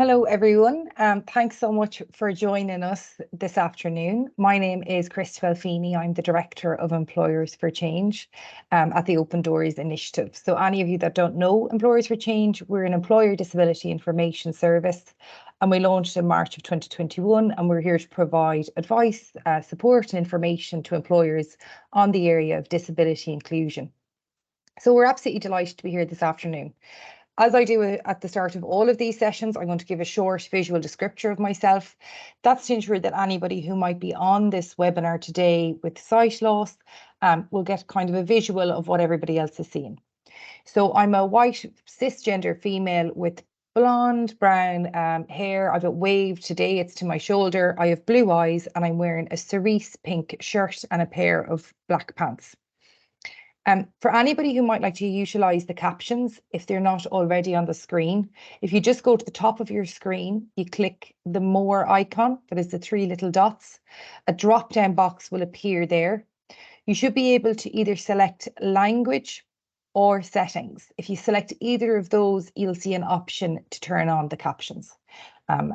Hello, everyone. Thanks so much for joining us this afternoon. My name is Christabel Feeney. I'm the Director of Employers for Change at the Open Doors Initiative. So any of you that don't know Employers for Change, we're an employer disability information service, and we launched in March of 2021, and we're here to provide advice, support and information to employers on the area of disability inclusion. So we're absolutely delighted to be here this afternoon. As I do at the start of all of these sessions, I'm going to give a short visual descriptor of myself. That's to ensure that anybody who might be on this webinar today with sight loss will get kind of a visual of what everybody else is seeing. So I'm a white cisgender female with blonde brown hair. I've a wave today, it's to my shoulder. I have blue eyes and I'm wearing a cerise pink shirt and a pair of black pants. For anybody who might like to utilise the captions, if they're not already on the screen, if you just go to the top of your screen, you click the More icon, that is the three little dots, a drop-down box will appear there. You should be able to either select language or settings. If you select either of those, you'll see an option to turn on the captions.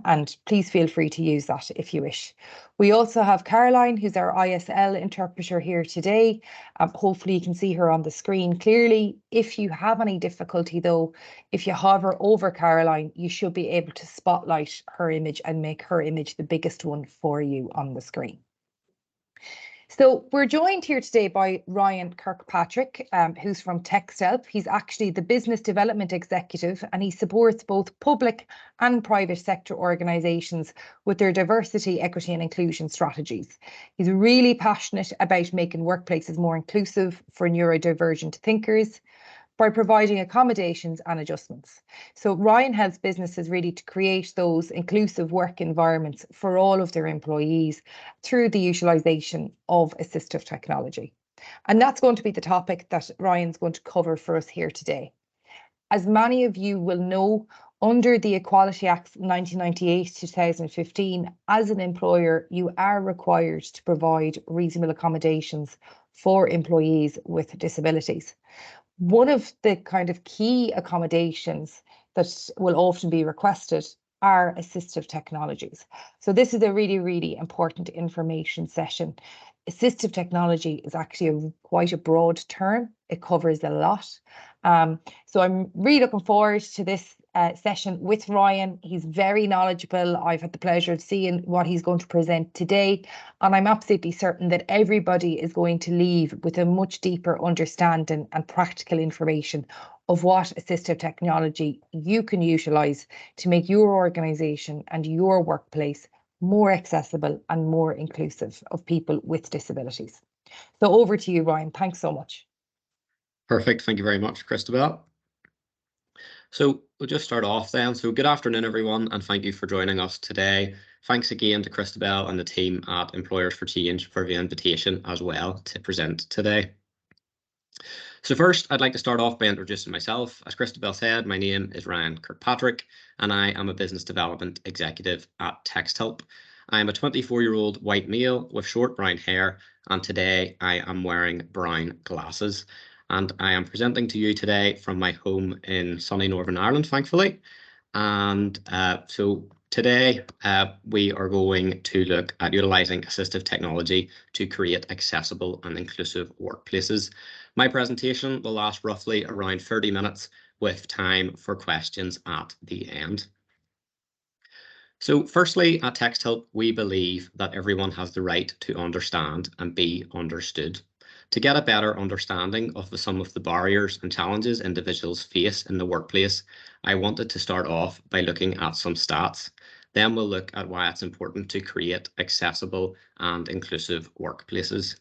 And please feel free to use that if you wish. We also have Caroline, who's our ISL interpreter here today. Hopefully you can see her on the screen clearly. If you have any difficulty though, if you hover over Caroline, you should be able to spotlight her image and make her image the biggest one for you on the screen. So we're joined here today by Ryan Kirkpatrick, who's from Texthelp. He's actually the Business Development Executive and he supports both public and private sector organisations with their diversity, equity and inclusion strategies. He's really passionate about making workplaces more inclusive for neurodivergent thinkers by providing accommodations and adjustments. So Ryan helps businesses really to create those inclusive work environments for all of their employees through the utilisation of assistive technology. And that's going to be the topic that Ryan's going to cover for us here today. As many of you will know, under the Equality Act 1998-2015, as an employer, you are required to provide reasonable accommodations for employees with disabilities. One of the kind of key accommodations that will often be requested are assistive technologies. So this is a really, really important information session. Assistive technology is actually quite a broad term. It covers a lot. So I'm really looking forward to this session with Ryan. He's very knowledgeable. I've had the pleasure of seeing what he's going to present today, and I'm absolutely certain that everybody is going to leave with a much deeper understanding and practical information of what assistive technology you can utilise to make your organisation and your workplace more accessible and more inclusive of people with disabilities. So over to you, Ryan. Thanks so much. Perfect. Thank you very much, Christabel. So we'll just start off then. So good afternoon, everyone, and thank you for joining us today. Thanks again to Christabel and the team at Employers for Change for the invitation as well to present today. So first, I'd like to start off by introducing myself. As Christabel said, my name is Ryan Kirkpatrick, and I am a Business Development Executive at Texthelp. I am a 24-year-old white male with short brown hair, and today I am wearing brown glasses. And I am presenting to you today from my home in sunny Northern Ireland, thankfully. And so today we are going to look at utilising assistive technology to create accessible and inclusive workplaces. My presentation will last roughly around 30 minutes with time for questions at the end. So firstly, at Texthelp, we believe that everyone has the right to understand and be understood. To get a better understanding of some of the barriers and challenges individuals face in the workplace, I wanted to start off by looking at some stats. Then we'll look at why it's important to create accessible and inclusive workplaces.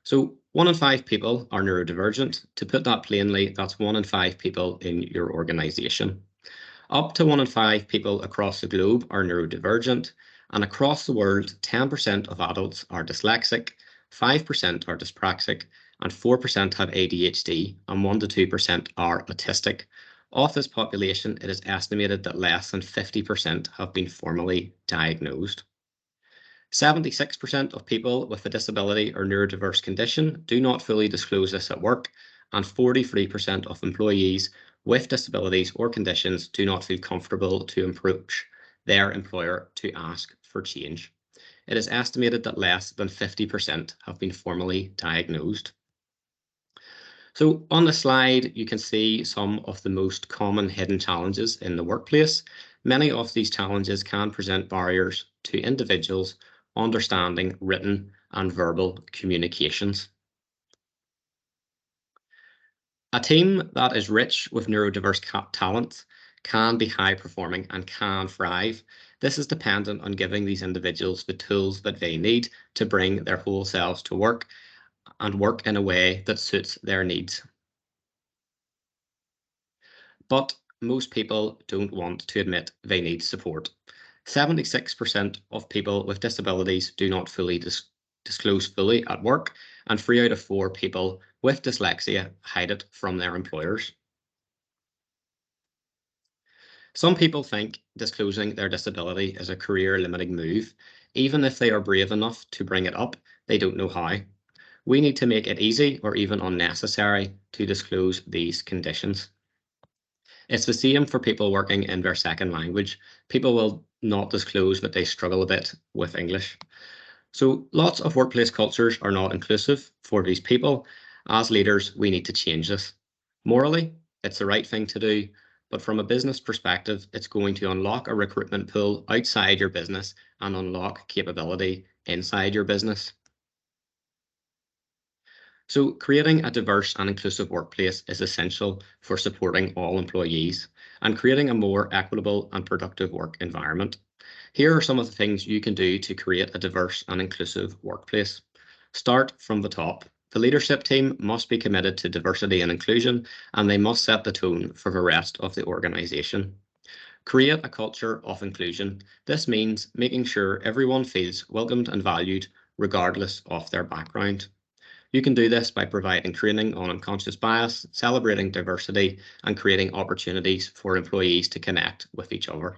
So 1 in 5 people are neurodivergent. To put that plainly, that's 1 in 5 people in your organisation. Up to 1 in 5 people across the globe are neurodivergent, and across the world, 10% of adults are dyslexic, 5% are dyspraxic, and 4% have ADHD, and 1 to 2% are autistic. Of this population, it is estimated that less than 50% have been formally diagnosed. 76% of people with a disability or neurodiverse condition do not fully disclose this at work, and 43% of employees with disabilities or conditions do not feel comfortable to approach their employer to ask for change. It is estimated that less than 50% have been formally diagnosed. So on the slide, you can see some of the most common hidden challenges in the workplace. Many of these challenges can present barriers to individuals understanding written and verbal communications. A team that is rich with neurodiverse talent can be high performing and can thrive. This is dependent on giving these individuals the tools that they need to bring their whole selves to work and work in a way that suits their needs. But most people don't want to admit they need support. 76% of people with disabilities do not fully disclose fully at work, and 3 out of 4 people with dyslexia hide it from their employers. Some people think disclosing their disability is a career-limiting move. Even if they are brave enough to bring it up, they don't know how. We need to make it easy or even unnecessary to disclose these conditions. It's the same for people working in their second language. People will not disclose that they struggle a bit with English. So lots of workplace cultures are not inclusive for these people. As leaders, we need to change this. Morally, it's the right thing to do, but from a business perspective, it's going to unlock a recruitment pool outside your business and unlock capability inside your business. So creating a diverse and inclusive workplace is essential for supporting all employees and creating a more equitable and productive work environment. Here are some of the things you can do to create a diverse and inclusive workplace. Start from the top. The leadership team must be committed to diversity and inclusion, and they must set the tone for the rest of the organisation. Create a culture of inclusion. This means making sure everyone feels welcomed and valued, regardless of their background. You can do this by providing training on unconscious bias, celebrating diversity, and creating opportunities for employees to connect with each other.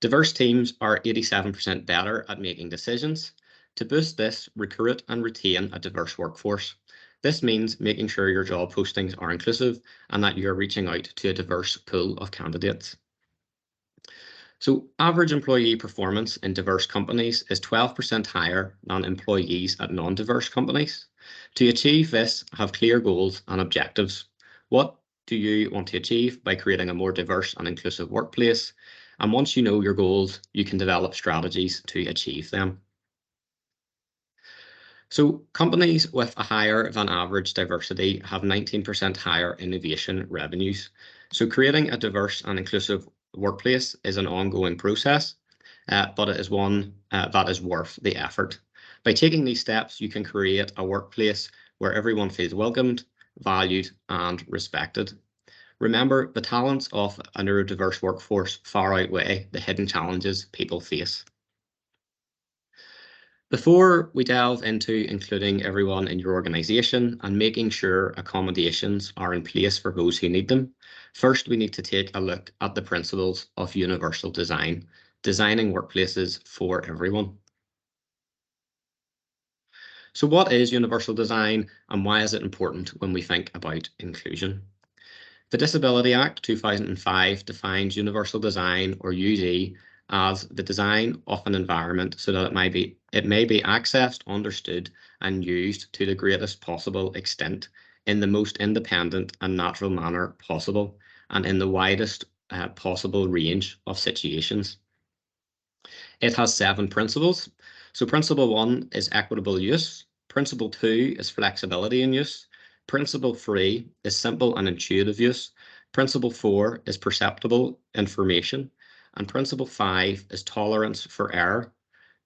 Diverse teams are 87% better at making decisions. To boost this, recruit and retain a diverse workforce. This means making sure your job postings are inclusive and that you're reaching out to a diverse pool of candidates. So average employee performance in diverse companies is 12% higher than employees at non-diverse companies. To achieve this, have clear goals and objectives. What do you want to achieve by creating a more diverse and inclusive workplace? And once you know your goals, you can develop strategies to achieve them. So companies with a higher than average diversity have 19% higher innovation revenues. So creating a diverse and inclusive workplace is an ongoing process, but it is one that is worth the effort. By taking these steps, you can create a workplace where everyone feels welcomed, valued, and respected. Remember, the talents of a neurodiverse workforce far outweigh the hidden challenges people face. Before we delve into including everyone in your organisation and making sure accommodations are in place for those who need them, first we need to take a look at the principles of universal design, designing workplaces for everyone. So what is universal design and why is it important when we think about inclusion? The Disability Act 2005 defines universal design, or UD, as the design of an environment so that it may be accessed, understood, and used to the greatest possible extent in the most independent and natural manner possible, and in the widest possible range of situations. It has 7 principles. So principle 1 is equitable use. Principle 2 is flexibility in use. Principle 3 is simple and intuitive use. Principle 4 is perceptible information. And principle 5 is tolerance for error.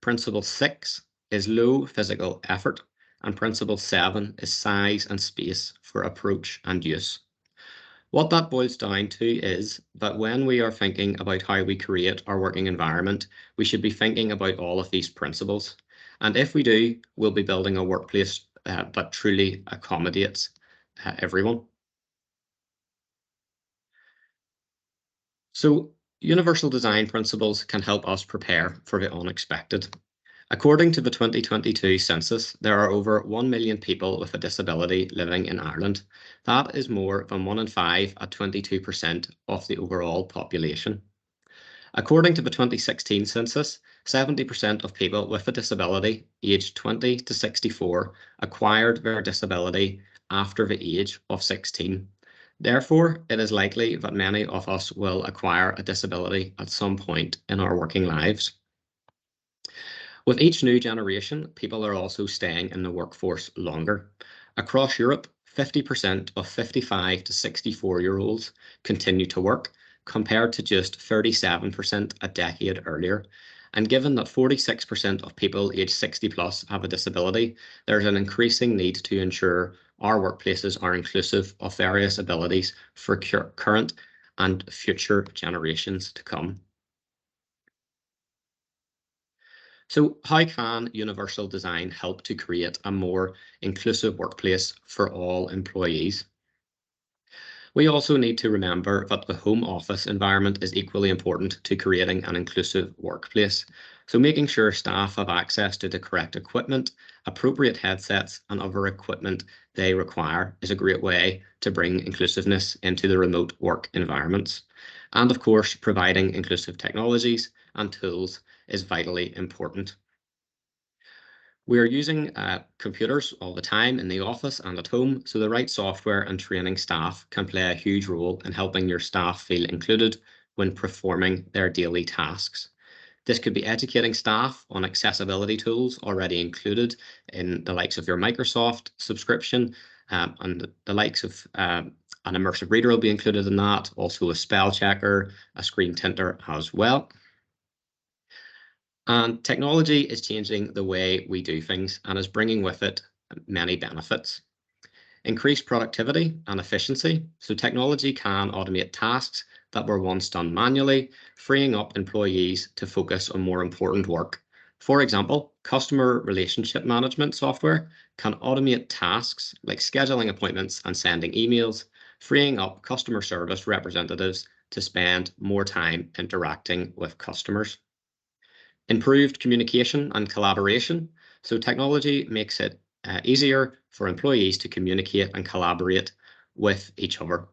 Principle 6 is low physical effort. And principle 7 is size and space for approach and use. What that boils down to is that when we are thinking about how we create our working environment, we should be thinking about all of these principles. And if we do, we'll be building a workplace that truly accommodates everyone. So universal design principles can help us prepare for the unexpected. According to the 2022 census, there are over 1 million people with a disability living in Ireland. That is more than 1 in 5 at 22% of the overall population. According to the 2016 census, 70% of people with a disability aged 20 to 64 acquired their disability after the age of 16. Therefore, it is likely that many of us will acquire a disability at some point in our working lives. With each new generation, people are also staying in the workforce longer. Across Europe, 50% of 55 to 64-year-olds continue to work, compared to just 37% a decade earlier. And given that 46% of people aged 60 plus have a disability, there's an increasing need to ensure our workplaces are inclusive of various abilities for current and future generations to come. So how can universal design help to create a more inclusive workplace for all employees? We also need to remember that the home office environment is equally important to creating an inclusive workplace. So making sure staff have access to the correct equipment, appropriate headsets, and other equipment they require is a great way to bring inclusiveness into the remote work environments. And of course, providing inclusive technologies and tools is vitally important. We are using computers all the time in the office and at home, so the right software and training staff can play a huge role in helping your staff feel included when performing their daily tasks. This could be educating staff on accessibility tools already included in the likes of your Microsoft subscription, and the likes of an immersive reader will be included in that, also a spell checker, a screen tinter as well. And technology is changing the way we do things and is bringing with it many benefits. Increased productivity and efficiency. So technology can automate tasks that were once done manually, freeing up employees to focus on more important work. For example, customer relationship management software can automate tasks like scheduling appointments and sending emails, freeing up customer service representatives to spend more time interacting with customers. Improved communication and collaboration. So technology makes it easier for employees to communicate and collaborate with each other,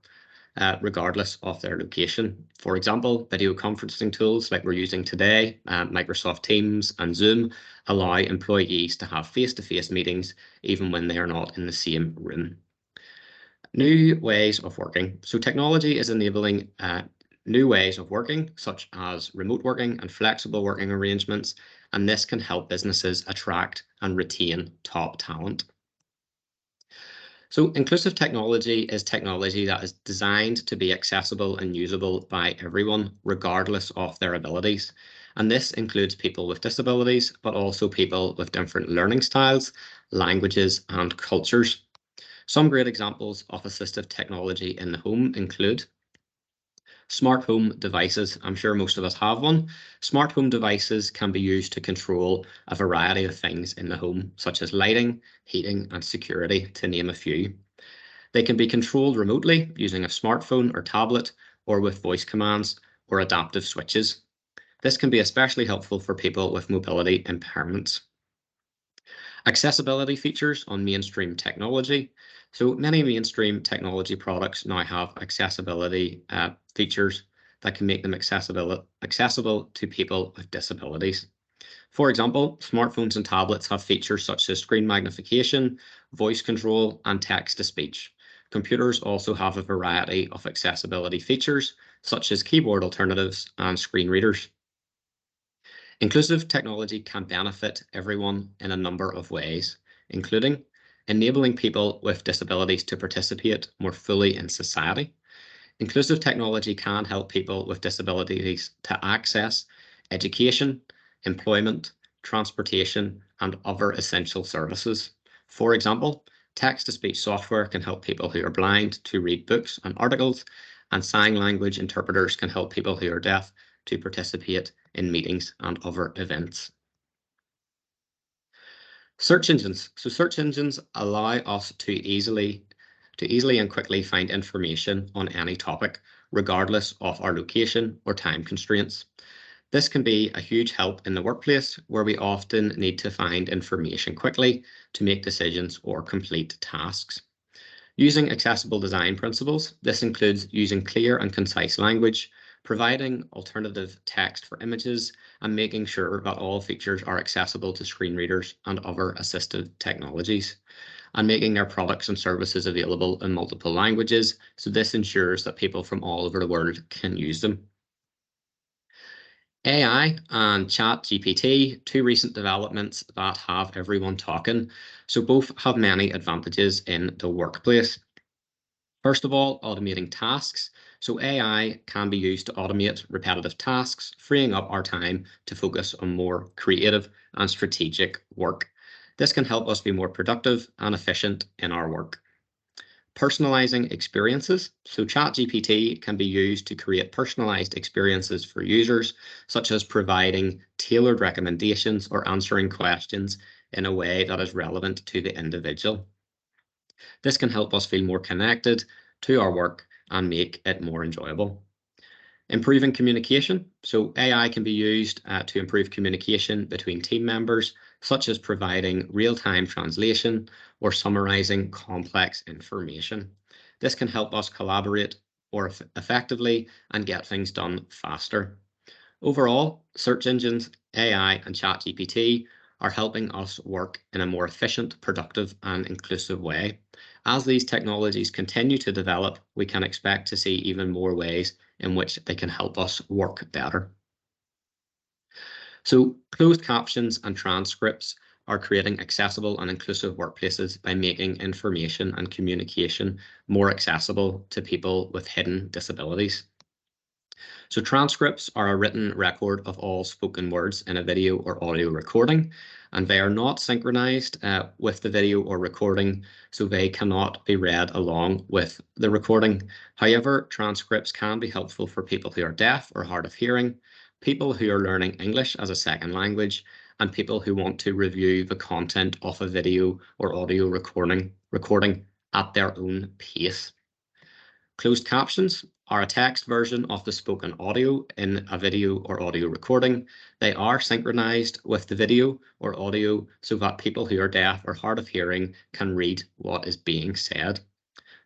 regardless of their location. For example, video conferencing tools like we're using today, Microsoft Teams and Zoom, allow employees to have face-to-face meetings even when they are not in the same room. New ways of working. So technology is enabling new ways of working, such as remote working and flexible working arrangements, and this can help businesses attract and retain top talent. So inclusive technology is technology that is designed to be accessible and usable by everyone, regardless of their abilities. And this includes people with disabilities, but also people with different learning styles, languages, and cultures. Some great examples of assistive technology in the home include smart home devices. I'm sure most of us have one. Smart home devices can be used to control a variety of things in the home, such as lighting, heating, and security, to name a few. They can be controlled remotely using a smartphone or tablet, or with voice commands or adaptive switches. This can be especially helpful for people with mobility impairments. Accessibility features on mainstream technology. So many mainstream technology products now have accessibility features that can make them accessible to people with disabilities. For example, smartphones and tablets have features such as screen magnification, voice control, and text-to-speech. Computers also have a variety of accessibility features, such as keyboard alternatives and screen readers. Inclusive technology can benefit everyone in a number of ways, including enabling people with disabilities to participate more fully in society. Inclusive technology can help people with disabilities to access education, employment, transportation, and other essential services. For example, text-to-speech software can help people who are blind to read books and articles, and sign language interpreters can help people who are deaf to participate in meetings and other events. Search engines. So search engines allow us to easily and quickly find information on any topic, regardless of our location or time constraints. This can be a huge help in the workplace where we often need to find information quickly to make decisions or complete tasks. Using accessible design principles, this includes using clear and concise language, providing alternative text for images, and making sure that all features are accessible to screen readers and other assistive technologies, and making their products and services available in multiple languages. So this ensures that people from all over the world can use them. AI and ChatGPT, two recent developments that have everyone talking. So both have many advantages in the workplace. First of all, automating tasks. So AI can be used to automate repetitive tasks, freeing up our time to focus on more creative and strategic work. This can help us be more productive and efficient in our work. Personalizing experiences. So ChatGPT can be used to create personalized experiences for users, such as providing tailored recommendations or answering questions in a way that is relevant to the individual. This can help us feel more connected to our work and make it more enjoyable. Improving communication. So AI can be used to improve communication between team members, such as providing real-time translation or summarizing complex information. This can help us collaborate more effectively and get things done faster. Overall, search engines, AI, and ChatGPT are helping us work in a more efficient, productive, and inclusive way. As these technologies continue to develop, we can expect to see even more ways in which they can help us work better. So closed captions and transcripts are creating accessible and inclusive workplaces by making information and communication more accessible to people with hidden disabilities. So transcripts are a written record of all spoken words in a video or audio recording, and they are not synchronized with the video or recording, so they cannot be read along with the recording. However, transcripts can be helpful for people who are deaf or hard of hearing, people who are learning English as a second language, and people who want to review the content of a video or audio recording at their own pace. Closed captions are a text version of the spoken audio in a video or audio recording. They are synchronized with the video or audio so that people who are deaf or hard of hearing can read what is being said.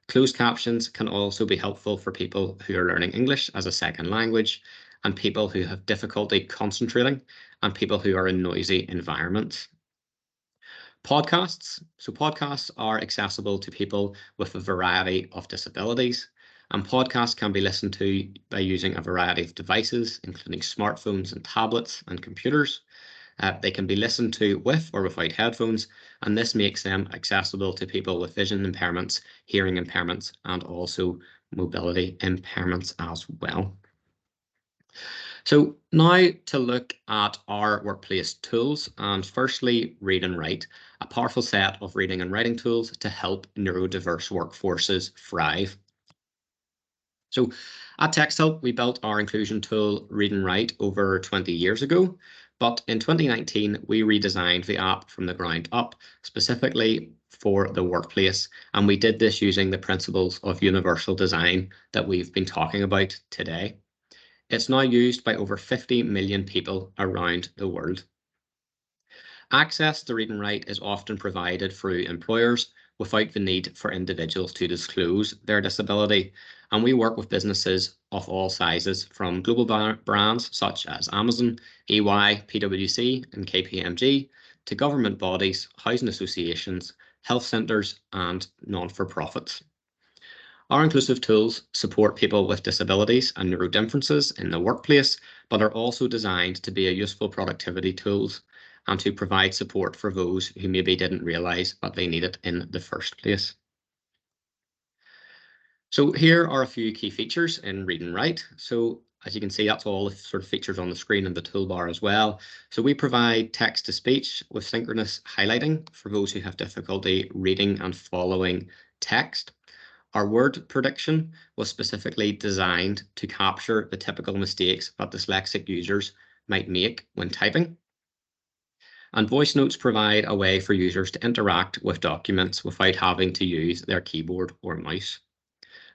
Closed captions can also be helpful for people who are learning English as a second language, and people who have difficulty concentrating, and people who are in noisy environments. Podcasts. So podcasts are accessible to people with a variety of disabilities, and podcasts can be listened to by using a variety of devices, including smartphones and tablets and computers. They can be listened to with or without headphones, and this makes them accessible to people with vision impairments, hearing impairments, and also mobility impairments as well. So now to look at our workplace tools, and firstly, Read and Write, a powerful set of reading and writing tools to help neurodiverse workforces thrive. So at Texthelp, we built our inclusion tool Read and Write over 20 years ago, but in 2019, we redesigned the app from the ground up, specifically for the workplace, and we did this using the principles of universal design that we've been talking about today. It's now used by over 50 million people around the world. Access to Read and Write is often provided through employers without the need for individuals to disclose their disability. And we work with businesses of all sizes, from global brands such as Amazon, EY, PwC, and KPMG, to government bodies, housing associations, health centres, and non-for-profits. Our inclusive tools support people with disabilities and neurodifferences in the workplace, but are also designed to be a useful productivity tools and to provide support for those who maybe didn't realise that they need it in the first place. So here are a few key features in Read and Write. So as you can see, that's all the sort of features on the screen and the toolbar as well. So we provide text to speech with synchronous highlighting for those who have difficulty reading and following text. Our word prediction was specifically designed to capture the typical mistakes that dyslexic users might make when typing. And voice notes provide a way for users to interact with documents without having to use their keyboard or mouse.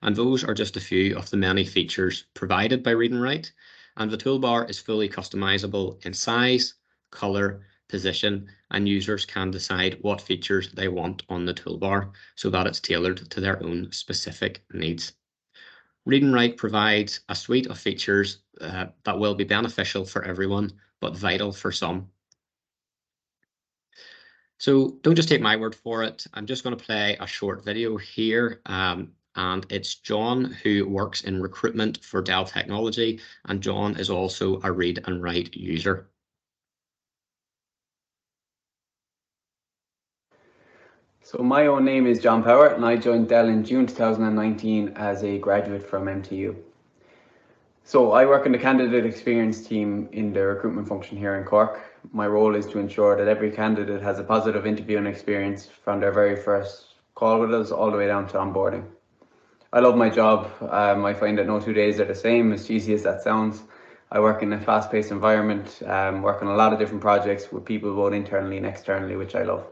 And those are just a few of the many features provided by Read and Write. and the toolbar is fully customizable in size, color, position, and users can decide what features they want on the toolbar so that it's tailored to their own specific needs. Read and Write provides a suite of features that will be beneficial for everyone, but vital for some. So don't just take my word for it. I'm just going to play a short video here. And it's John, who works in recruitment for Dell Technology, and John is also a Read and Write user. So my own name is John Power, and I joined Dell in June 2019 as a graduate from MTU. So I work in the candidate experience team in the recruitment function here in Cork. My role is to ensure that every candidate has a positive interviewing experience from their very first call with us all the way down to onboarding. I love my job. I find that no 2 days are the same, as cheesy as that sounds. I work in a fast-paced environment, work on a lot of different projects with people both internally and externally, which I love.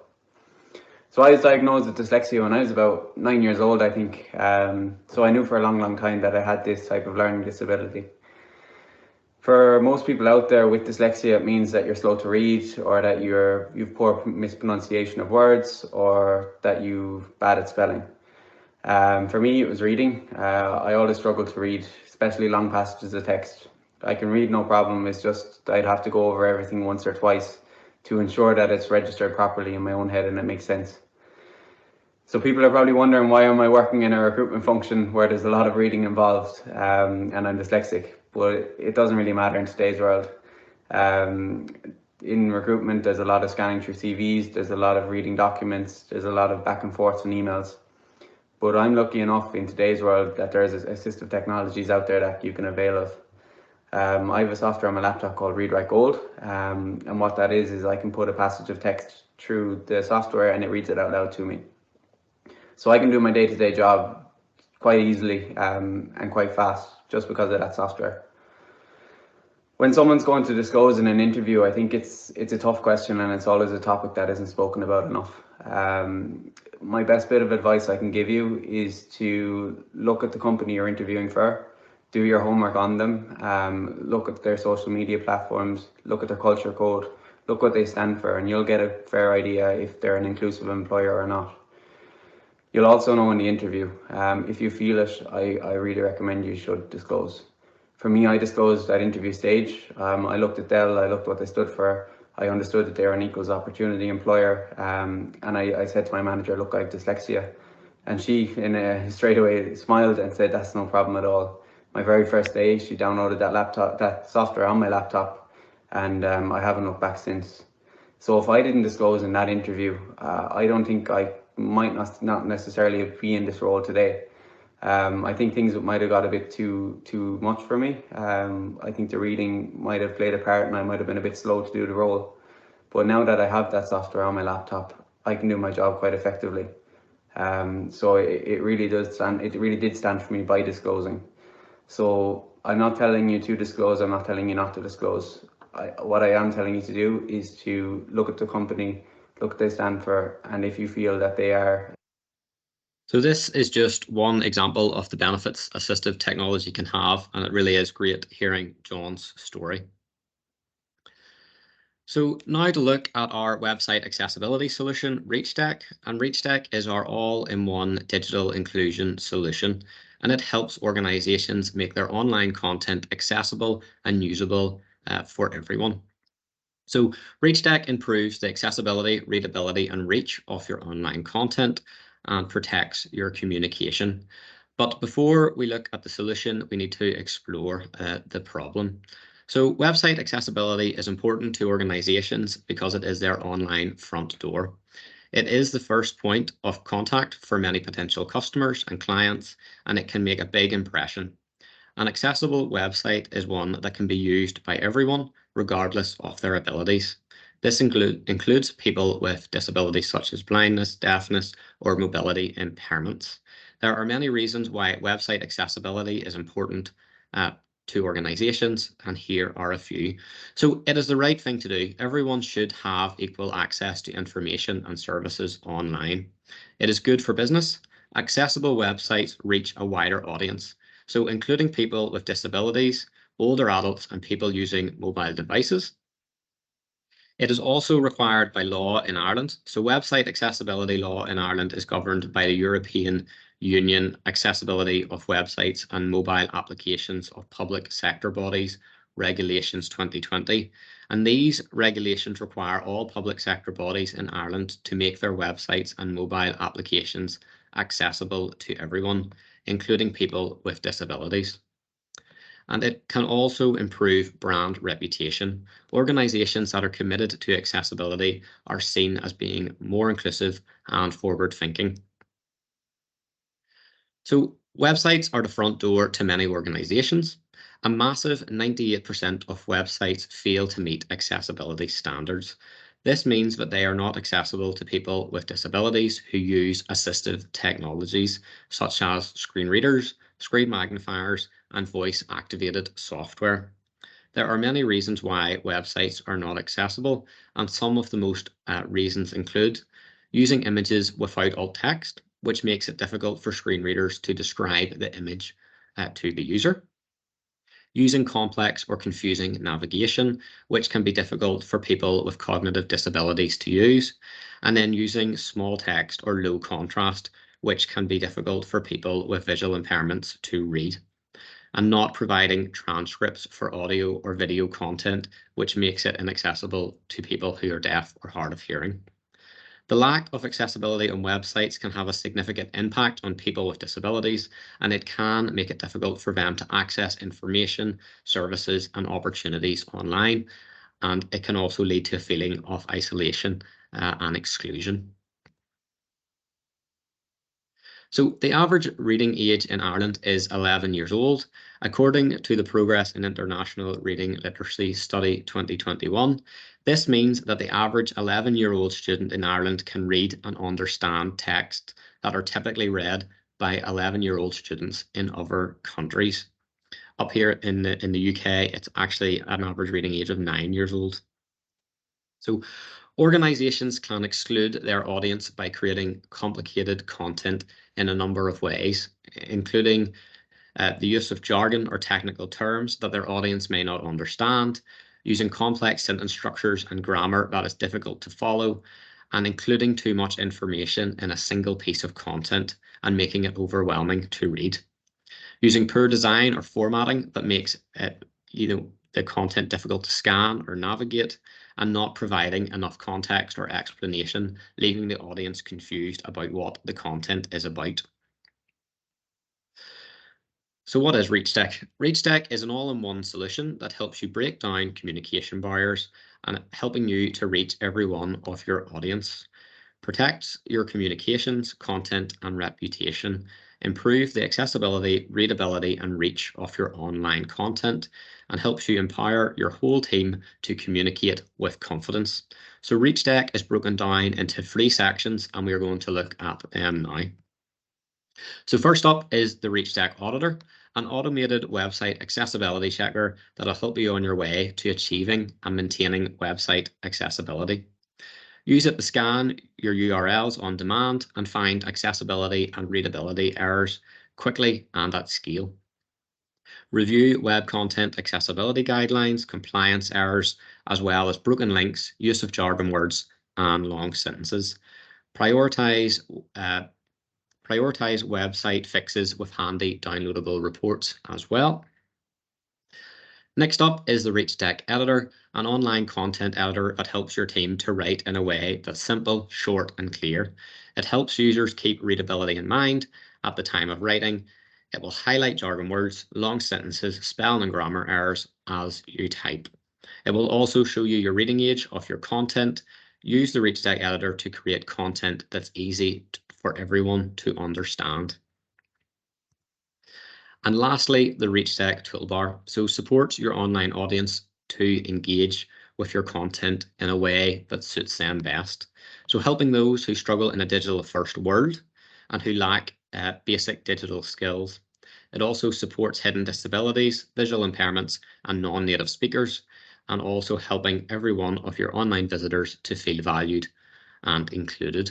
So I was diagnosed with dyslexia when I was about 9 years old, I think. So I knew for a long time that I had this type of learning disability. For most people out there with dyslexia, it means that you're slow to read, or that you've poor mispronunciation of words, or that you're bad at spelling. For me, it was reading. I always struggled to read, especially long passages of text. I can read no problem, it's just I'd have to go over everything once or twice to ensure that it's registered properly in my own head and it makes sense. So people are probably wondering, why am I working in a recruitment function where there's a lot of reading involved, and I'm dyslexic? But it doesn't really matter in today's world. In recruitment, there's a lot of scanning through CVs, there's a lot of reading documents, there's a lot of back and forth and emails. But I'm lucky enough in today's world that there's assistive technologies out there that you can avail of. I have a software on my laptop called Read Write Gold, and what that is I can put a passage of text through the software and it reads it out loud to me. So I can do my day-to-day job quite easily and quite fast just because of that software. When someone's going to disclose in an interview, I think it's a tough question, and it's always a topic that isn't spoken about enough. My best bit of advice I can give you is to look at the company you're interviewing for, do your homework on them, look at their social media platforms, look at their culture code, look what they stand for, and you'll get a fair idea if they're an inclusive employer or not. You'll also know in the interview. If you feel it, I really recommend you should disclose. For me, I disclosed at interview stage. I looked at Dell, I looked what they stood for. I understood that they're an equals opportunity employer, and I said to my manager, look, I have dyslexia. And she straight away smiled and said, that's no problem at all. My very first day, she downloaded that software on my laptop, and I haven't looked back since. So if I didn't disclose in that interview, I don't think I might not necessarily be in this role today. I think things might have got a bit too much for me. I think the reading might have played a part, and I might have been a bit slow to do the role. But now that I have that software on my laptop, I can do my job quite effectively. So it really does stand. It really did stand for me by disclosing. So I'm not telling you to disclose. I'm not telling you not to disclose. What I am telling you to do is to look at the company, look what they stand for, and if you feel that they are. So this is just one example of the benefits assistive technology can have, and it really is great hearing John's story. So now to look at our website accessibility solution, ReachTech, and ReachTech is our all-in-one digital inclusion solution, and it helps organizations make their online content accessible and usable for everyone. So ReachTech improves the accessibility, readability, and reach of your online content and protects your communication. But before we look at the solution, we need to explore the problem. So website accessibility is important to organizations because it is their online front door. It is the first point of contact for many potential customers and clients, and it can make a big impression. An accessible website is one that can be used by everyone, regardless of their abilities. This includes people with disabilities such as blindness, deafness, or mobility impairments. There are many reasons why website accessibility is important to organizations, and here are a few. So it is the right thing to do. Everyone should have equal access to information and services online. It is good for business. Accessible websites reach a wider audience. So including people with disabilities older adults and people using mobile devices. It is also required by law in Ireland. So website accessibility law in Ireland is governed by the European Union Accessibility of Websites and Mobile Applications of Public Sector Bodies Regulations 2020. And these regulations require all public sector bodies in Ireland to make their websites and mobile applications accessible to everyone, including people with disabilities. And it can also improve brand reputation. Organisations that are committed to accessibility are seen as being more inclusive and forward-thinking. So websites are the front door to many organisations. A massive 98% of websites fail to meet accessibility standards. This means that they are not accessible to people with disabilities who use assistive technologies such as screen readers, screen magnifiers, and voice-activated software. There are many reasons why websites are not accessible, and some of the most reasons include using images without alt text, which makes it difficult for screen readers to describe the image to the user. Using complex or confusing navigation, which can be difficult for people with cognitive disabilities to use, and then using small text or low contrast, which can be difficult for people with visual impairments to read, and not providing transcripts for audio or video content, which makes it inaccessible to people who are deaf or hard of hearing. The lack of accessibility on websites can have a significant impact on people with disabilities, and it can make it difficult for them to access information, services, and opportunities online. And it can also lead to a feeling of isolation and exclusion. So the average reading age in Ireland is 11 years old. According to the Progress in International Reading Literacy Study 2021, this means that the average 11-year-old student in Ireland can read and understand texts that are typically read by 11-year-old students in other countries. Up here in the UK, it's actually an average reading age of 9 years old. So organisations can exclude their audience by creating complicated content in a number of ways, including the use of jargon or technical terms that their audience may not understand, using complex sentence structures and grammar that is difficult to follow, and including too much information in a single piece of content and making it overwhelming to read. Using poor design or formatting that makes it, the content difficult to scan or navigate, and not providing enough context or explanation, leaving the audience confused about what the content is about. So what is ReachTech? ReachTech is an all-in-one solution that helps you break down communication barriers and helping you to reach every one of your audience, protects your communications, content, and reputation, improve the accessibility, readability, and reach of your online content, and helps you empower your whole team to communicate with confidence. So ReachTech is broken down into 3 sections, and we are going to look at them now. So first up is the ReachTech Auditor, an automated website accessibility checker that will help you on your way to achieving and maintaining website accessibility. Use it to scan your URLs on demand and find accessibility and readability errors quickly and at scale. Review web content accessibility guidelines, compliance errors, as well as broken links, use of jargon words, and long sentences. Prioritize website fixes with handy downloadable reports as well. Next up is the ReachTech Editor, an online content editor that helps your team to write in a way that's simple, short, and clear. It helps users keep readability in mind at the time of writing. It will highlight jargon words, long sentences, spelling and grammar errors as you type. It will also show you your reading age of your content. Use the ReachTech Editor to create content that's easy for everyone to understand. And lastly, the ReachTech toolbar. So supports your online audience to engage with your content in a way that suits them best. So helping those who struggle in a digital first world and who lack basic digital skills. It also supports hidden disabilities, visual impairments, and non-native speakers, and also helping every one of your online visitors to feel valued and included.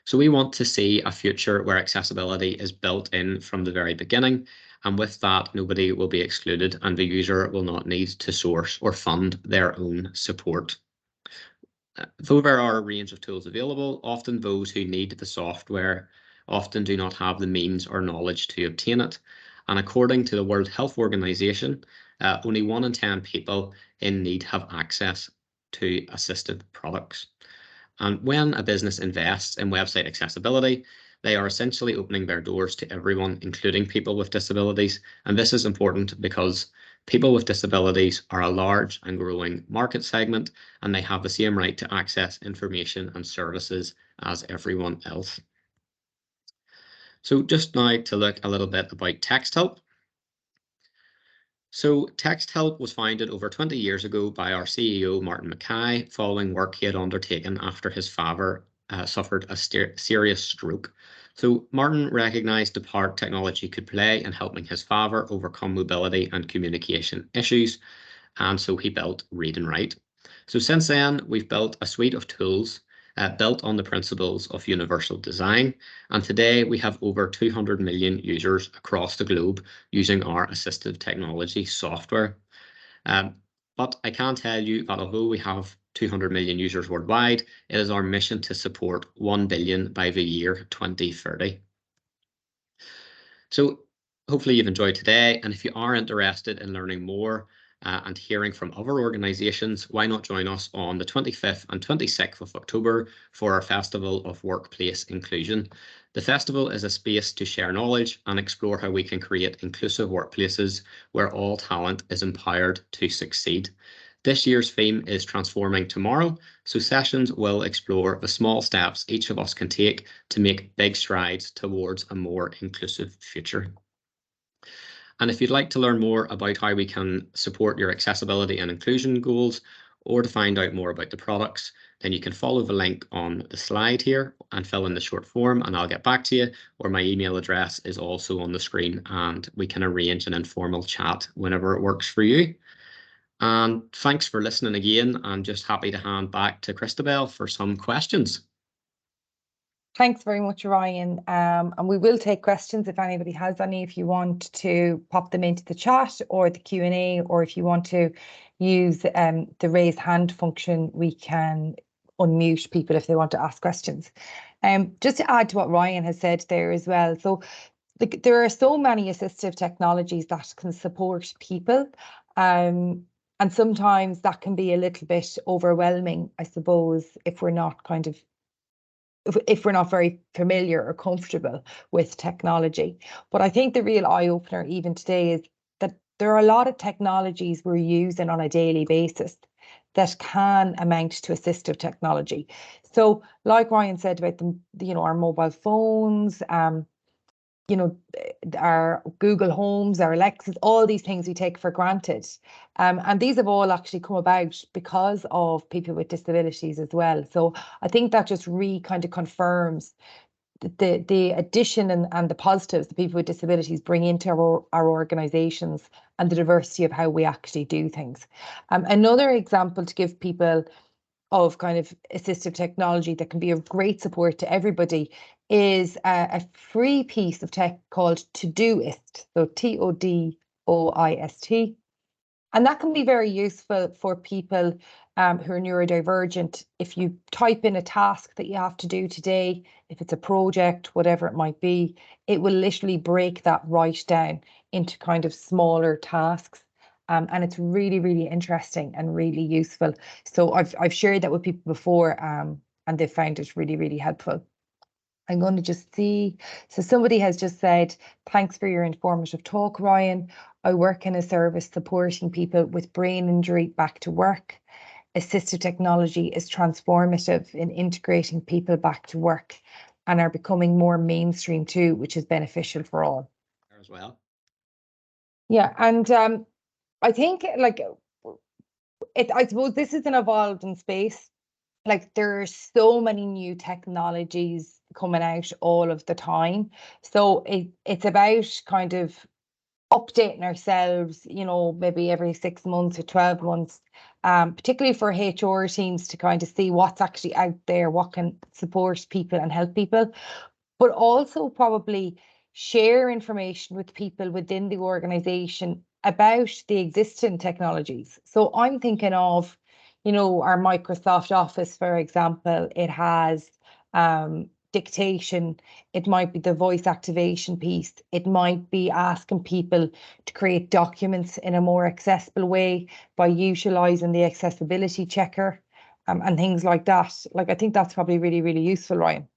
So we want to see a future where accessibility is built in from the very beginning, And with that, nobody will be excluded and the user will not need to source or fund their own support. Though there are a range of tools available, often those who need the software often do not have the means or knowledge to obtain it. And according to the World Health Organization, only 1 in 10 people in need have access to assistive products. And when a business invests in website accessibility, they are essentially opening their doors to everyone, including people with disabilities. And this is important because people with disabilities are a large and growing market segment, and they have the same right to access information and services as everyone else. So just now to look a little bit about Texthelp. So Texthelp was founded over 20 years ago by our CEO, Martin Mackay, following work he had undertaken after his father suffered a serious stroke. So Martin recognised the part technology could play in helping his father overcome mobility and communication issues, and so he built Read and Write. So since then, we've built a suite of tools built on the principles of universal design, and today we have over 200 million users across the globe using our assistive technology software. But I can tell you that although we have 200 million users worldwide, it is our mission to support 1 billion by the year 2030. So hopefully you've enjoyed today, and if you are interested in learning more and hearing from other organisations, why not join us on the 25th and 26th of October for our Festival of Workplace Inclusion. The festival is a space to share knowledge and explore how we can create inclusive workplaces where all talent is empowered to succeed. This year's theme is Transforming Tomorrow, so sessions will explore the small steps each of us can take to make big strides towards a more inclusive future. And if you'd like to learn more about how we can support your accessibility and inclusion goals, or to find out more about the products, then you can follow the link on the slide here and fill in the short form and I'll get back to you, or my email address is also on the screen and we can arrange an informal chat whenever it works for you. And thanks for listening again. I'm just happy to hand back to Christabel for some questions. Thanks very much, Ryan. And we will take questions if anybody has any, if you want to pop them into the chat or the Q&A, or if you want to use the raise hand function, we can unmute people if they want to ask questions. Just to add to what Ryan has said there as well. So there are so many assistive technologies that can support people. And sometimes that can be a little bit overwhelming, I suppose, if we're not very familiar or comfortable with technology. But I think the real eye-opener even today is that there are a lot of technologies we're using on a daily basis that can amount to assistive technology. So like Ryan said about our mobile phones, our Google Homes, our Alexas, all these things we take for granted. And these have all actually come about because of people with disabilities as well. So I think that just kind of confirms the addition and the positives that people with disabilities bring into our organisations and the diversity of how we actually do things. Another example to give people of kind of assistive technology that can be of great support to everybody is a free piece of tech called Todoist, so Todoist. And that can be very useful for people who are neurodivergent. If you type in a task that you have to do today, if it's a project, whatever it might be, it will literally break that right down into kind of smaller tasks. And it's really, really interesting and really useful. So I've shared that with people before and they found it really, really helpful. I'm going to just see. So somebody has just said, thanks for your informative talk, Ryan. I work in a service supporting people with brain injury back to work. Assistive technology is transformative in integrating people back to work and are becoming more mainstream too, which is beneficial for all. As well. Yeah, and I think I suppose this is an evolving space. Like there are so many new technologies coming out all of the time. So it's about kind of updating ourselves, maybe every 6 months or 12 months, particularly for HR teams to kind of see what's actually out there, what can support people and help people. But also probably share information with people within the organization about the existing technologies. So I'm thinking of, you know, our Microsoft Office, for example. It has dictation, it might be the voice activation piece, it might be asking people to create documents in a more accessible way by utilising the accessibility checker, and things like that. Like, I think that's probably really, really useful, Ryan.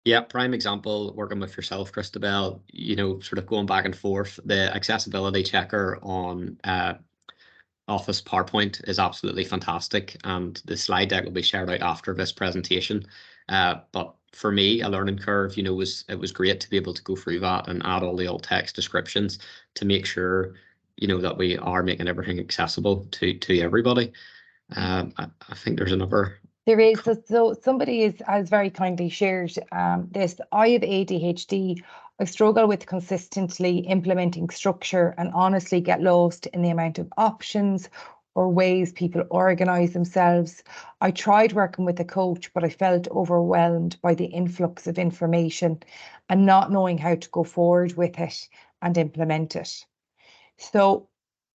Yeah, prime example, working with yourself, Christabel, you know, sort of going back and forth, the accessibility checker on Office PowerPoint is absolutely fantastic, and the slide deck will be shared out after this presentation. But for me, a learning curve, you know, it was great to be able to go through that and add all the alt text descriptions to make sure, you know, that we are making everything accessible to everybody. I think there's another. There is. So somebody has very kindly shared this. I have ADHD. I struggle with consistently implementing structure and honestly get lost in the amount of options or ways people organize themselves. I tried working with a coach, but I felt overwhelmed by the influx of information and not knowing how to go forward with it and implement it. So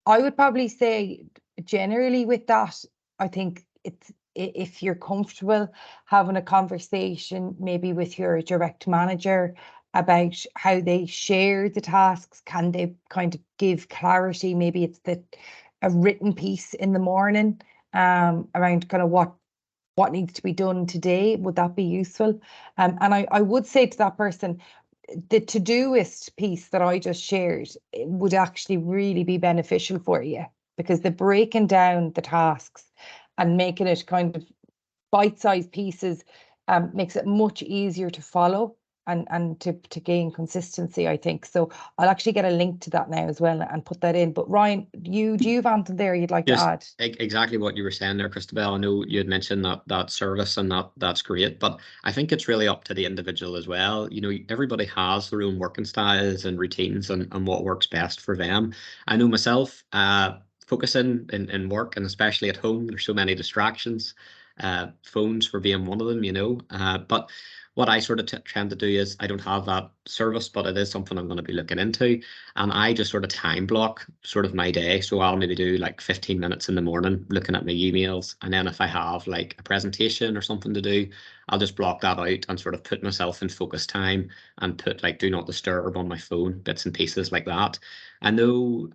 I would probably say generally with that, I think it's, if you're comfortable having a conversation maybe with your direct manager about how they share the tasks, can they kind of give clarity? Maybe it's a written piece in the morning around kind of what needs to be done today. Would that be useful? And I would say to that person, the to-doist piece that I just shared, it would actually really be beneficial for you, because the breaking down the tasks and making it kind of bite-sized pieces makes it much easier to follow and to gain consistency, I think. So I'll actually get a link to that now as well and put that in. But Ryan, do you have anything there you'd like to add? Exactly what you were saying there, Christabel. I know you had mentioned that service, and that's great, but I think it's really up to the individual as well. You know, everybody has their own working styles and routines and what works best for them. I know myself, focusing in work, and especially at home, there's so many distractions, phones for being one of them, you know. But what I sort of tend to do is, I don't have that service, but it is something I'm going to be looking into. And I just sort of time block sort of my day. So I'll maybe do like 15 minutes in the morning looking at my emails. And then if I have like a presentation or something to do, I'll just block that out and sort of put myself in focus time and put like do not disturb on my phone, bits and pieces like that. I know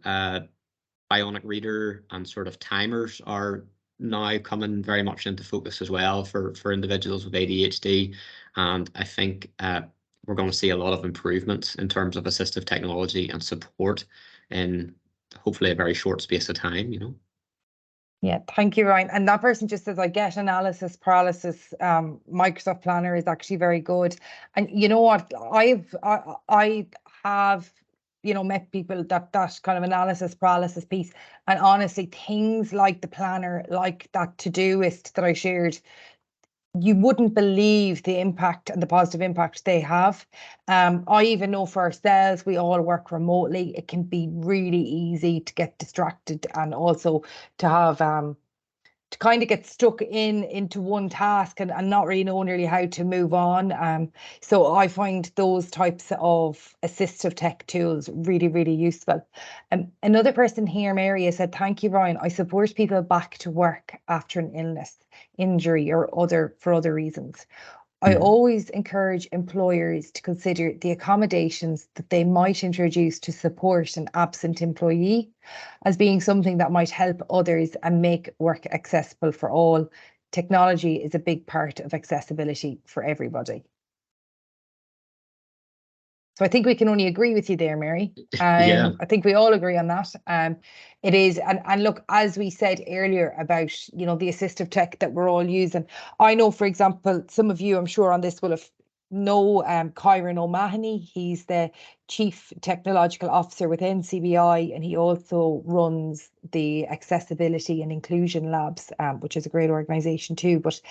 bionic reader and sort of timers are now coming very much into focus as well for individuals with ADHD. And I think we're going to see a lot of improvements in terms of assistive technology and support in hopefully a very short space of time, you know. Yeah, thank you, Ryan. And that person just says, I get analysis paralysis. Microsoft Planner is actually very good. And you know what? I have, you know, met people that kind of analysis paralysis piece. And honestly, things like the planner, like that to-doist that I shared, you wouldn't believe the impact and the positive impact they have. I even know for ourselves, we all work remotely. It can be really easy to get distracted, and also to have to kind of get stuck into one task and not really know nearly how to move on. So I find those types of assistive tech tools really, really useful. Another person here, Mary, has said, thank you, Ryan. I support people back to work after an illness, injury, or for other reasons. I always encourage employers to consider the accommodations that they might introduce to support an absent employee as being something that might help others and make work accessible for all. Technology is a big part of accessibility for everybody. So I think we can only agree with you there, Mary. Yeah. I think we all agree on that. It is, and look, as we said earlier about, you know, the assistive tech that we're all using. I know, for example, some of you, I'm sure on this will have know Kyron O'Mahony. He's the Chief Technological Officer with NCBI, and he also runs the Accessibility and Inclusion Labs, which is a great organisation too. But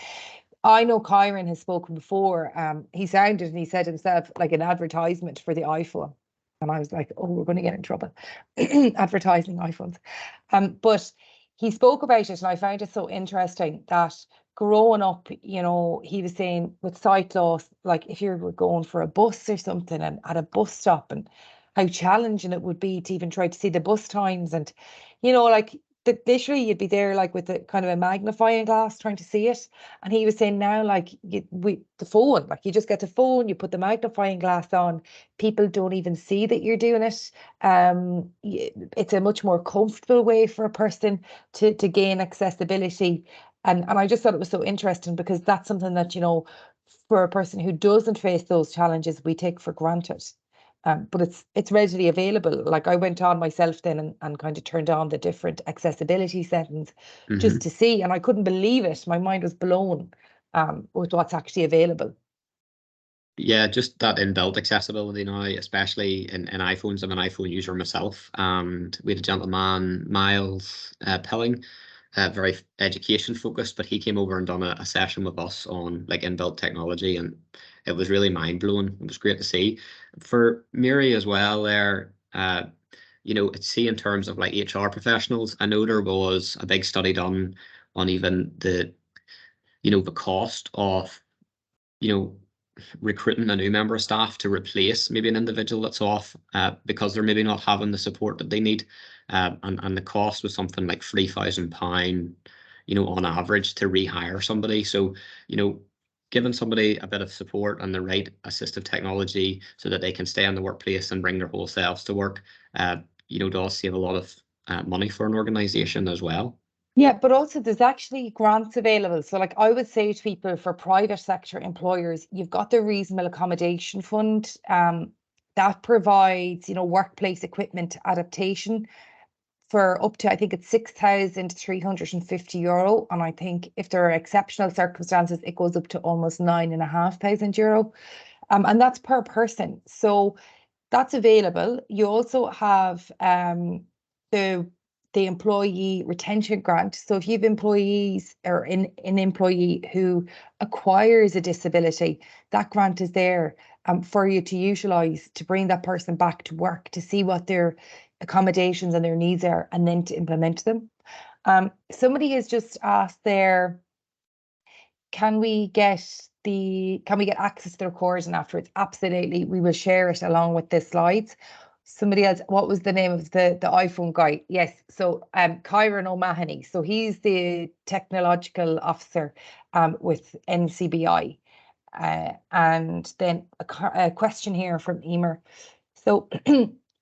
I know Kyron has spoken before. He sounded, and he said himself, like an advertisement for the iPhone. And I was like, oh, we're going to get in trouble advertising iPhones. But he spoke about it, and I found it so interesting that growing up, you know, he was saying with sight loss, like if you were going for a bus or something and at a bus stop, and how challenging it would be to even try to see the bus times. And, you know, like literally you'd be there like with a kind of a magnifying glass trying to see it. And he was saying now, like the phone, like you just get the phone, you put the magnifying glass on, people don't even see that you're doing it. It's a much more comfortable way for a person to gain accessibility. And I just thought it was so interesting, because that's something that, you know, for a person who doesn't face those challenges, we take for granted. But it's readily available. Like I went on myself then and kind of turned on the different accessibility settings just to see, and I couldn't believe it. My mind was blown with what's actually available. Yeah, just that inbuilt accessibility now, especially in iPhones. I'm an iPhone user myself, and we had a gentleman, Miles Pilling, very education focused, but he came over and done a session with us on like inbuilt technology, and it was really mind blowing. It was great to see. For Miri as well there, you know, see in terms of like HR professionals, I know there was a big study done on even the, you know, the cost of, you know, recruiting a new member of staff to replace maybe an individual that's off because they're maybe not having the support that they need. And the cost was something like £3,000, you know, on average to rehire somebody. So, you know, giving somebody a bit of support and the right assistive technology so that they can stay in the workplace and bring their whole selves to work, you know, does save a lot of money for an organization as well. Yeah, but also there's actually grants available. So like I would say to people, for private sector employers, you've got the reasonable accommodation fund that provides, you know, workplace equipment adaptation for up to, I think it's €6,350. And I think if there are exceptional circumstances, it goes up to almost €9,500. And that's per person. So that's available. You also have the employee retention grant. So if you have employees or an employee who acquires a disability, that grant is there for you to utilise to bring that person back to work, to see what their accommodations and their needs are, and then to implement them. Somebody has just asked there, can we get access to the recording afterwards? Absolutely, we will share it along with the slides. Somebody else, what was the name of the iPhone guy? Yes, so Kyron O'Mahony. So he's the technological officer with NCBI. And then a question here from Emer. So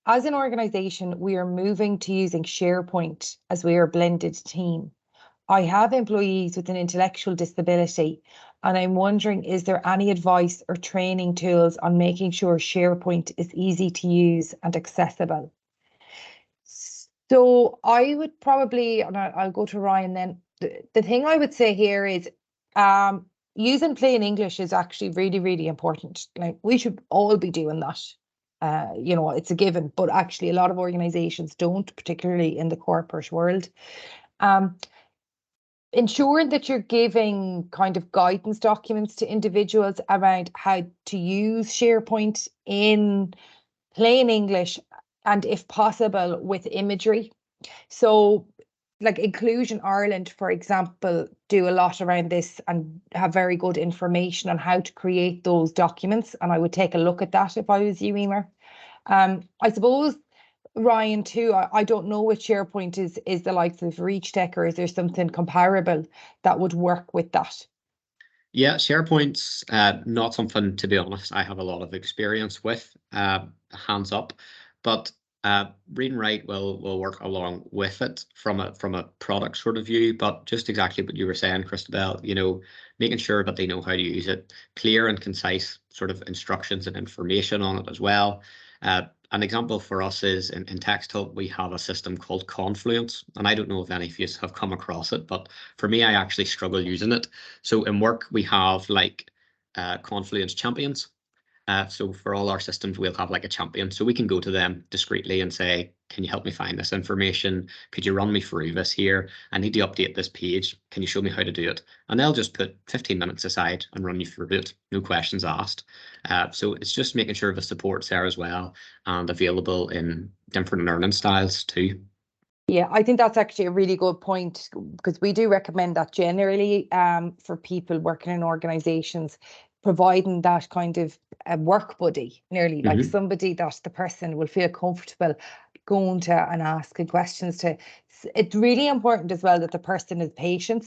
as an organisation, we are moving to using SharePoint as we are a blended team. I have employees with an intellectual disability, and I'm wondering, is there any advice or training tools on making sure SharePoint is easy to use and accessible? So I would probably, and I'll go to Ryan then. The thing I would say here is using plain English is actually really, really important. Like we should all be doing that. You know, it's a given, but actually a lot of organizations don't, particularly in the corporate world. Ensuring that you're giving kind of guidance documents to individuals around how to use SharePoint in plain English, and if possible with imagery. So like Inclusion Ireland, for example, do a lot around this and have very good information on how to create those documents. And I would take a look at that if I was you, Emer. I suppose, Ryan, too, I don't know what SharePoint is the likes of ReachTech, or is there something comparable that would work with that? Yeah, SharePoint's not something, to be honest, I have a lot of experience with, hands up, but Read and Write will work along with it from a product sort of view. But just exactly what you were saying, Christabel, you know, making sure that they know how to use it, clear and concise sort of instructions and information on it as well. An example for us is in Texthelp, we have a system called Confluence, and I don't know if any of you have come across it, but for me, I actually struggle using it. So in work, we have like Confluence champions. So for all our systems, we'll have like a champion. So we can go to them discreetly and say, can you help me find this information? Could you run me through this here? I need to update this page. Can you show me how to do it? And they'll just put 15 minutes aside and run you through it. No questions asked. So it's just making sure the support's there as well and available in different learning styles too. Yeah, I think that's actually a really good point, because we do recommend that generally for people working in organizations, providing that kind of a work buddy, nearly like somebody that the person will feel comfortable going to and asking questions to. It's really important as well that the person is patient.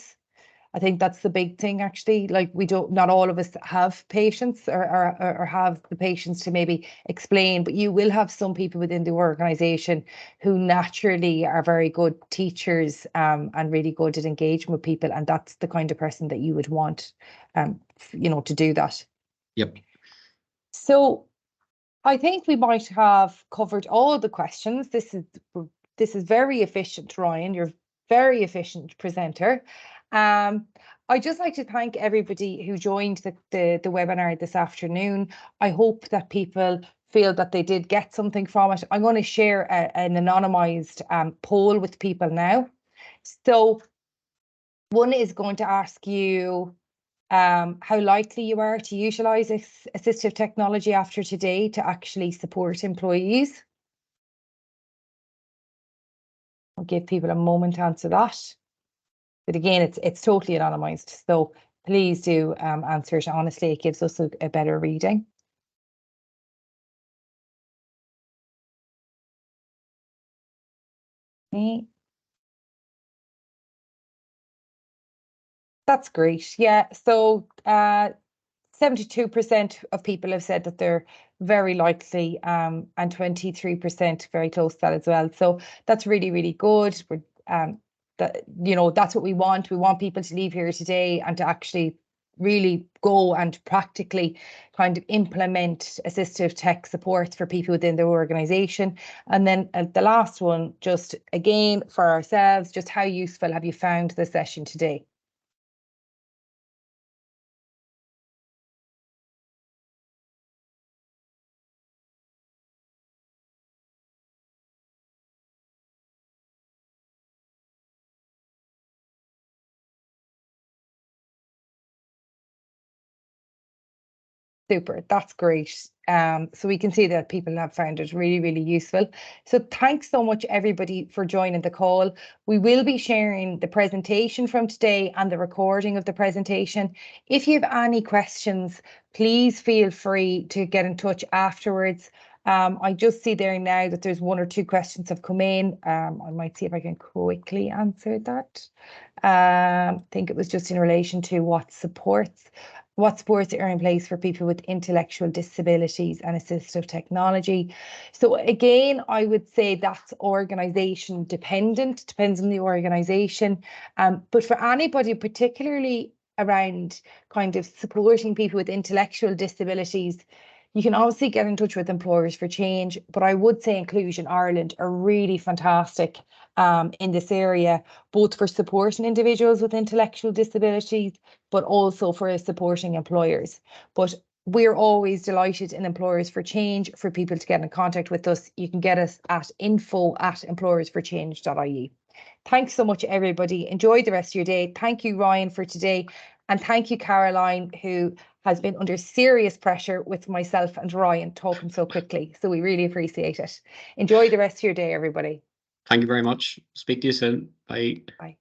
I think that's the big thing, actually. Like, not all of us have patience or have the patience to maybe explain, but you will have some people within the organization who naturally are very good teachers and really good at engaging with people. And that's the kind of person that you would want, to do that. Yep. So I think we might have covered all the questions. This is very efficient, Ryan. You're a very efficient presenter. I'd just like to thank everybody who joined the webinar this afternoon. I hope that people feel that they did get something from it. I'm going to share an anonymized poll with people now. So one is going to ask you how likely you are to utilise assistive technology after today to actually support employees. I'll give people a moment to answer that. But again, it's totally anonymised, so please do answer it honestly. It gives us a better reading. Okay. That's great. Yeah, so 72% of people have said that they're very likely, and 23% very close to that as well. So that's really, really good. That's what we want. We want people to leave here today and to actually really go and practically kind of implement assistive tech supports for people within their organisation. And then the last one, just again for ourselves, just how useful have you found the session today? Super, that's great. So we can see that people have found it really, really useful. So thanks so much, everybody, for joining the call. We will be sharing the presentation from today and the recording of the presentation. If you have any questions, please feel free to get in touch afterwards. I just see there now that there's 1 or 2 questions have come in. I might see if I can quickly answer that. I think it was just in relation to what supports are in place for people with intellectual disabilities and assistive technology. So again, I would say that's organisation dependent, depends on the organisation. But for anybody, particularly around kind of supporting people with intellectual disabilities, you can obviously get in touch with Employers for Change, but I would say Inclusion Ireland are really fantastic in this area, both for supporting individuals with intellectual disabilities, but also for supporting employers. But we're always delighted in Employers for Change for people to get in contact with us. You can get us at info@employersforchange.ie. Thanks so much, everybody. Enjoy the rest of your day. Thank you, Ryan, for today. And thank you, Caroline, who has been under serious pressure with myself and Ryan talking so quickly. So we really appreciate it. Enjoy the rest of your day, everybody. Thank you very much. Speak to you soon. Bye. Bye.